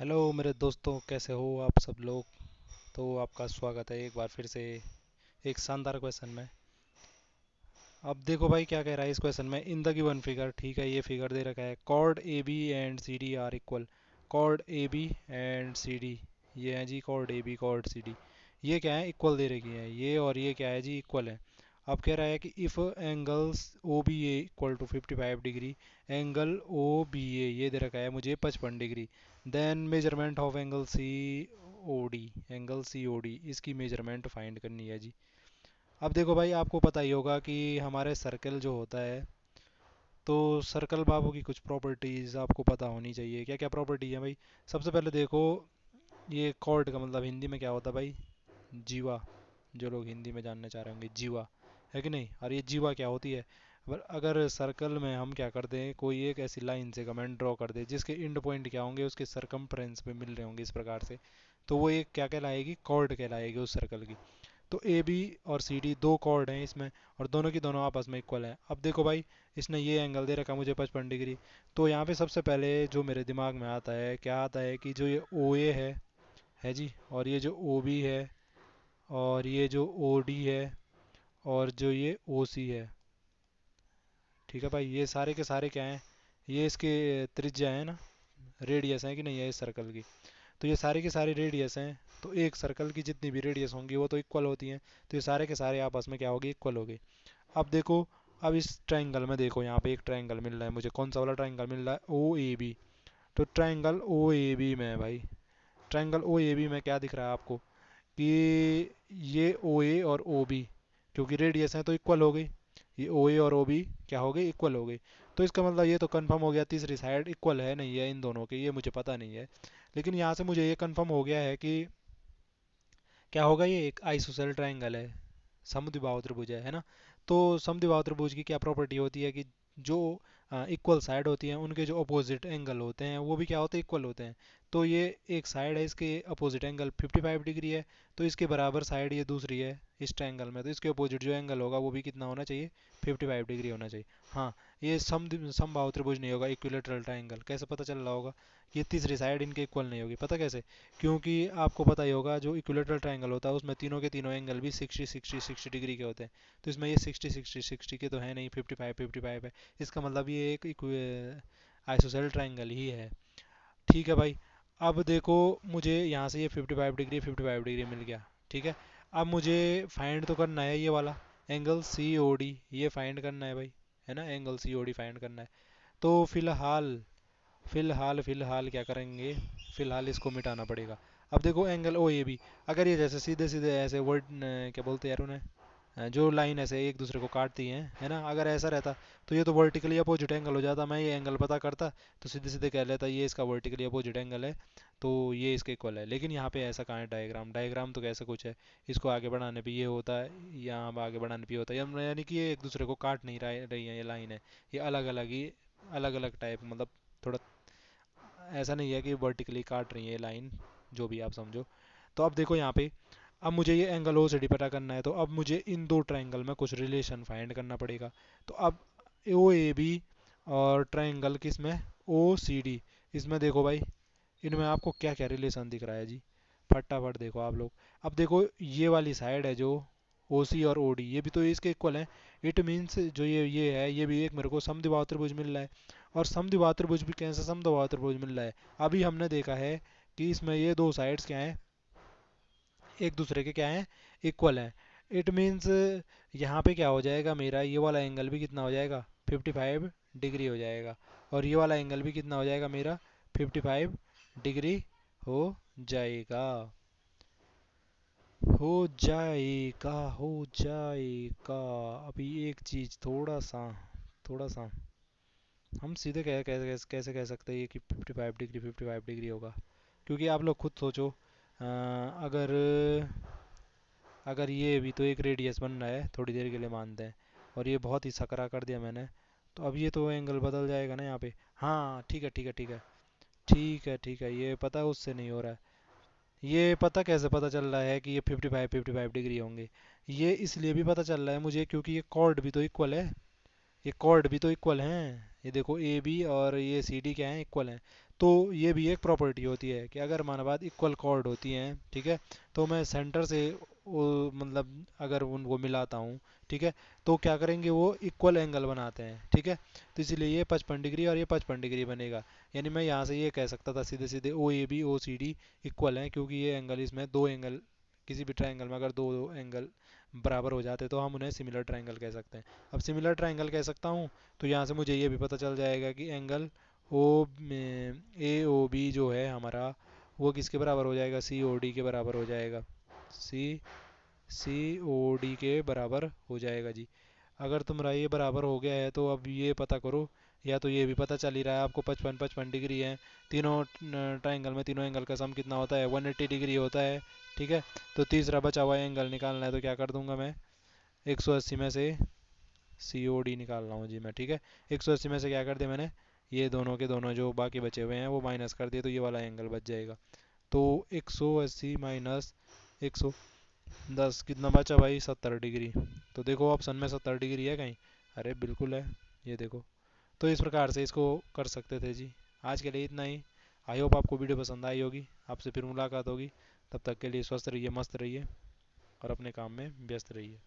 Hello मेरे दोस्तों, कैसे हो आप सब लोग। तो आपका स्वागत है एक बार फिर से एक शानदार क्वेश्चन में। अब देखो भाई क्या कह रहा है इस क्वेश्चन में। इन द गिवन फिगर, ठीक है, ये फिगर दे रखा है, chord A B and C D are equal. Chord A B and C D, ये है जी chord A B chord C D. ये क्या है, इक्वल दे रखी है ये, और ये क्या है जी, इक्वल है। अब कह रहा है कि if angles O B A equal to 55 degree, angle O B A ये दे रखा है मुझे 55 degree, then measurement of angle C O D, angle C O D, इसकी मेजरमेंट फाइंड करनी है जी। अब देखो भाई, आपको पता ही होगा कि हमारे सर्कल जो होता है, तो सर्कल बाबू की कुछ प्रॉपर्टीज़ आपको पता होनी चाहिए। क्या क्या प्रॉपर्टी है भाई। सबसे पहले देखो, ये कॉर्ड का मतलब हिंदी में क्या होता है भाई, जीवा। जो लोग हिंदी में जानना चाह रहे होंगे, जीवा है कि नहीं। और ये जीवा क्या होती है, अगर सर्कल में हम क्या कर दें, कोई एक ऐसी लाइन से कमेंट ड्रॉ कर दे जिसके एंड पॉइंट क्या होंगे, उसके सरकमफ्रेंस पे मिल रहे होंगे इस प्रकार से, तो वो एक क्या कहलाएगी, कॉर्ड कहलाएगी उस सर्कल की। तो ए बी और सी डी दो कॉर्ड हैं इसमें, और दोनों की दोनों आपस में इक्वल हैं। अब देखो भाई, इसने ये एंगल दे रखा मुझे 55 डिग्री। तो यहाँ पे सबसे पहले जो मेरे दिमाग में आता है, क्या आता है कि जो ये ओ ए है जी, और ये जो ओ बी है, और ये जो ओ डी है, और जो ये ओ सी है, ठीक है भाई, ये सारे के सारे क्या हैं, ये इसके त्रिज्या है ना, रेडियस है कि नहीं है इस सर्कल की। तो ये सारे के सारे रेडियस हैं। तो एक सर्कल की जितनी भी रेडियस होंगी वो तो इक्वल होती हैं। तो ये सारे के सारे आपस में क्या होगी, इक्वल हो गए। अब देखो, अब इस ट्रायंगल में देखो, यहाँ पे एक ट्रायंगल मिल रहा है मुझे, कौन सा वाला ट्रायंगल मिल रहा है, ओ ए बी। तो ट्रायंगल ओ ए बी में भाई, ट्रायंगल ओ ए बी में क्या दिख रहा है आपको, कि ये ओ ए और ओ बी, क्योंकि रेडियस है तो इक्वल हो गई। ये ओ ए और ओ बी क्या हो गई, इक्वल हो गई। तो इसका मतलब ये तो कंफर्म हो गया, तीसरी साइड इक्वल है नहीं है इन दोनों के, ये मुझे पता नहीं है। लेकिन यहाँ से मुझे ये कंफर्म हो गया है कि क्या होगा, ये एक आइसोसेल ट्रायंगल है, समद्विबाहु त्रिभुज है ना। तो समद्विबाहु त्रिभुज की क्या प्रॉपर्टी होती है कि जो इक्वल साइड होती हैं उनके जो अपोजिट एंगल होते हैं वो भी क्या होते हैं, इक्वल होते हैं। तो ये एक साइड है, इसके अपोजिट एंगल 55 डिग्री है, तो इसके बराबर साइड ये दूसरी है इस ट्रायंगल में, तो इसके अपोजिट जो एंगल होगा वो भी कितना होना चाहिए, 55 डिग्री होना चाहिए। हाँ, ये समबाहु त्रिभुज नहीं होगा, इक्विलेटरल ट्रायंगल। कैसे पता चल रहा होगा, ये तीसरी साइड इनके इक्वल नहीं होगी, पता कैसे, क्योंकि आपको पता ही होगा जो इक्विलेटरल ट्रायंगल होता है उसमें तीनों के तीनों एंगल भी 60 60 60 डिग्री के होते हैं। तो इसमें ये 60 60 60 के तो है नहीं, 55 55 है। इसका मतलब ये एक आइसोसेल ट्रायंगल ही है। ठीक है भाई। अब देखो, मुझे यहाँ से ये 55 डिग्री मिल गया, ठीक है। अब मुझे फाइंड तो करना है ये वाला एंगल सी ओ डी, ये फाइंड करना है भाई, है ना, angle C O D find करना है। तो फिलहाल फिलहाल फिलहाल क्या करेंगे, फिलहाल इसको मिटाना पड़ेगा। अब देखो एंगल ओ ए बी, अगर ये जैसे सीधे सीधे ऐसे वर्ड, क्या बोलते हैं यार उन्हें, जो लाइन ऐसे एक दूसरे को काटती हैं, है ना, अगर ऐसा रहता तो ये तो वर्टिकली अपोजिट एंगल हो जाता। मैं ये एंगल पता करता तो सीधे सीधे कह लेता ये इसका वर्टिकली अपोजिट एंगल है, तो ये इसके इक्वल है। लेकिन यहाँ पे ऐसा कहाँ है, डायग्राम डायग्राम तो कैसा कुछ है, इसको आगे बढ़ाने पे ये होता है, यहाँ आगे बढ़ाने पे ये होता है, यानी कि ये एक दूसरे को काट नहीं रही है, ये लाइन है, ये अलग अलग ही, अलग अलग टाइप, मतलब थोड़ा ऐसा नहीं है कि वर्टिकली काट रही है लाइन, जो भी आप समझो। तो अब देखो यहाँ पे, अब मुझे ये एंगल ओ सी डी पता करना है, तो अब मुझे इन दो ट्रायंगल में कुछ रिलेशन फाइंड करना पड़ेगा। तो अब ओ ए बी और ट्रायंगल किस में, ओ सी डी, इसमें देखो भाई, इनमें आपको क्या क्या रिलेशन दिख रहा है जी, फटाफट देखो आप लोग। अब देखो, ये वाली साइड है जो ओ सी और ओ डी, ये भी तो इसके इक्वल है। इट मीन्स जो ये है, ये भी एक मेरे को समद्विबाहु त्रिभुज मिल रहा है, और समद्विबाहु त्रिभुज भी कैसे समद्विबाहु त्रिभुज मिल रहा है, अभी हमने देखा है कि इसमें ये दो साइड्स क्या हैं, एक दूसरे के क्या हैं, इक्वल हैं। इट मीन्स यहाँ पे क्या हो जाएगा, मेरा ये वाला एंगल भी कितना हो जाएगा, 55 डिग्री हो जाएगा, और ये वाला एंगल भी कितना हो जाएगा मेरा, 55 डिग्री हो जाएगा, हो हो जाएगा। अभी एक चीज़, थोड़ा सा हम सीधे कैसे कह सकते हैं कि 55 डिग्री होगा, क्योंकि आप लोग खुद सोचो, अगर अगर ये भी तो एक रेडियस बन रहा है, थोड़ी देर के लिए मानते हैं, और ये बहुत ही सकरा कर दिया मैंने, तो अब ये तो एंगल बदल जाएगा ना यहाँ पे। हाँ ठीक है ठीक है ठीक है ठीक है ठीक है, ये पता है उससे नहीं हो रहा है। ये पता कैसे पता चल रहा है कि ये 55 डिग्री होंगे, ये इसलिए भी पता चल रहा है मुझे क्योंकि ये कॉर्ड भी तो इक्वल है, ये कॉर्ड भी तो इक्वल हैं, ये देखो ए बी और ये सी डी क्या है, इक्वल हैं। तो ये भी एक प्रॉपर्टी होती है कि अगर माना बात इक्वल कॉर्ड होती हैं, ठीक है, तो मैं सेंटर से मतलब अगर उनको मिलाता हूँ, ठीक है, तो क्या करेंगे, वो इक्वल एंगल बनाते हैं, ठीक है। तो इसलिए ये 55 डिग्री और ये 55 डिग्री बनेगा। यानी मैं यहाँ से ये कह सकता था सीधे सीधे O A B O C D equal हैं, क्योंकि ये एंगल इसमें दो एंगल, किसी भी ट्रायंगल में अगर दो एंगल बराबर हो जाते तो हम उन्हें सिमिलर ट्रायंगल कह सकते हैं। अब सिमिलर ट्रायंगल कह सकता हूँ, तो यहाँ से मुझे ये भी पता चल जाएगा कि एंगल ओ ए ओ बी जो है हमारा, वो किसके बराबर हो जाएगा, सी ओ डी के बराबर हो जाएगा, सी सी ओ डी के बराबर हो जाएगा जी। अगर तुम्हारा ये बराबर हो गया है तो अब ये पता करो, या तो ये भी पता चल ही रहा है आपको, 55 55 डिग्री है तीनों ट्रायंगल में, तीनों एंगल का सम कितना होता है, 180 डिग्री होता है, ठीक है। तो तीसरा बचा हुआ एंगल निकालना है, तो क्या कर दूंगा मैं, 180 में से सी ओ डी निकाल रहा हूँ जी मैं, ठीक है। 180 में से क्या कर दिया मैंने, ये दोनों के दोनों जो बाकी बचे हुए हैं वो माइनस कर दिए, तो ये वाला एंगल बच जाएगा। तो 180 माइनस 110 कितना बचा भाई, 70 डिग्री। तो देखो ऑप्शन में 70 डिग्री है कहीं, अरे बिल्कुल है, ये देखो। तो इस प्रकार से इसको कर सकते थे जी। आज के लिए इतना ही। आई होप आपको वीडियो पसंद आई होगी। आपसे फिर मुलाकात होगी, तब तक के लिए स्वस्थ रहिए, मस्त रहिए और अपने काम में व्यस्त रहिए।